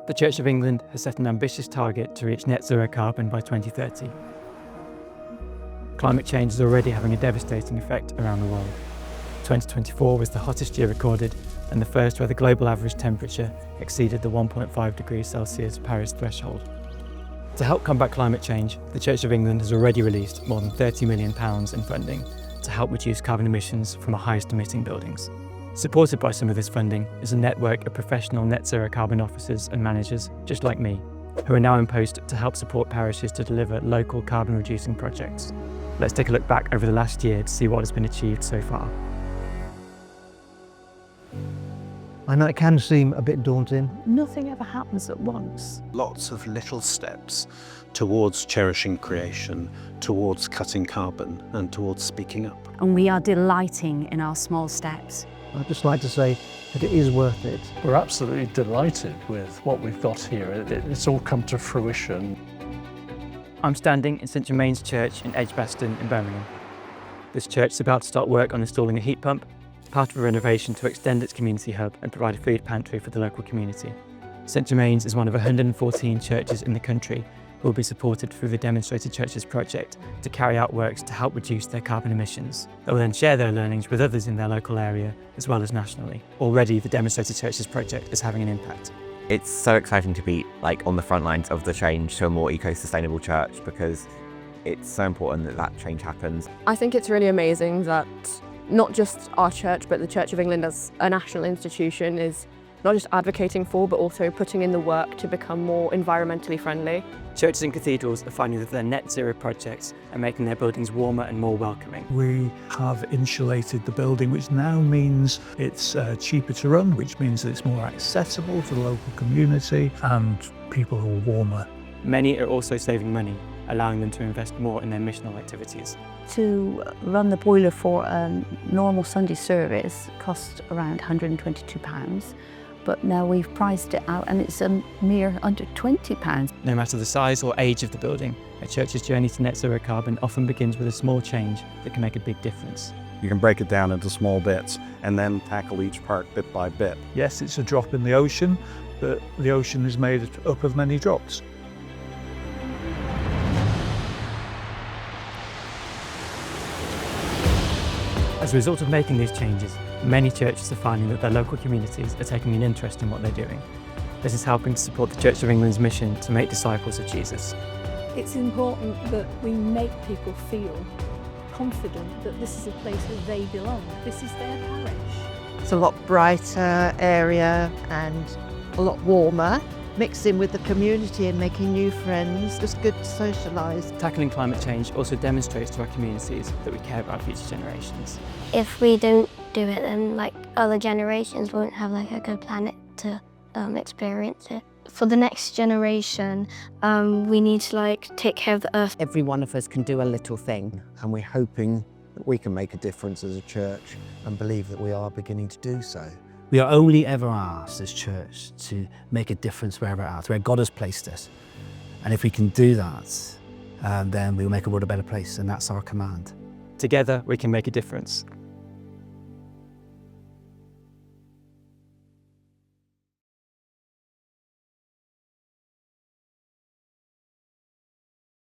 The Church of England has set an ambitious target to reach net zero carbon by 2030. Climate change is already having a devastating effect around the world. 2024 was the hottest year recorded and the first where the global average temperature exceeded the 1.5 degrees Celsius Paris threshold. To help combat climate change, the Church of England has already released more than £30 million in funding to help reduce carbon emissions from our highest emitting buildings. Supported by some of this funding is a network of professional net zero carbon officers and managers, just like me, who are now in post to help support parishes to deliver local carbon reducing projects. Let's take a look back over the last year to see what has been achieved so far. I know it can seem a bit daunting. Nothing ever happens at once. Lots of little steps towards cherishing creation, towards cutting carbon and towards speaking up. And we are delighting in our small steps. I'd just like to say that it is worth it. We're absolutely delighted with what we've got here. It's all come to fruition. I'm standing in St Germain's Church in Edgbaston in Birmingham. This church is about to start work on installing a heat pump, part of a renovation to extend its community hub and provide a food pantry for the local community. St Germain's is one of 114 churches in the country who will be supported through the Demonstrated Churches project to carry out works to help reduce their carbon emissions. They will then share their learnings with others in their local area as well as nationally. Already the Demonstrated Churches project is having an impact. It's so exciting to be on the front lines of the change to a more eco-sustainable church, because it's so important that that change happens. I think it's really amazing that not just our church, but the Church of England as a national institution is not just advocating for, but also putting in the work to become more environmentally friendly. Churches and cathedrals are finding that their net zero projects are making their buildings warmer and more welcoming. We have insulated the building, which now means it's cheaper to run, which means that it's more accessible to the local community and people who are warmer. Many are also saving money, allowing them to invest more in their missional activities. To run the boiler for a normal Sunday service cost around £122, but now we've priced it out and it's a mere under £20. No matter the size or age of the building, a church's journey to net zero carbon often begins with a small change that can make a big difference. You can break it down into small bits and then tackle each part bit by bit. Yes, it's a drop in the ocean, but the ocean is made up of many drops. As a result of making these changes, many churches are finding that their local communities are taking an interest in what they're doing. This is helping to support the Church of England's mission to make disciples of Jesus. It's important that we make people feel confident that this is a place where they belong. This is their parish. It's a lot brighter area and a lot warmer. Mixing with the community and making new friends, just good to socialise. Tackling climate change also demonstrates to our communities that we care about future generations. If we don't do it, then other generations won't have a good planet to experience it. For the next generation, we need to take care of the earth. Every one of us can do a little thing, and we're hoping that we can make a difference as a church, and believe that we are beginning to do so. We are only ever asked as church to make a difference wherever we're at, where God has placed us. And if we can do that, then we'll make a world a better place, and that's our command. Together we can make a difference.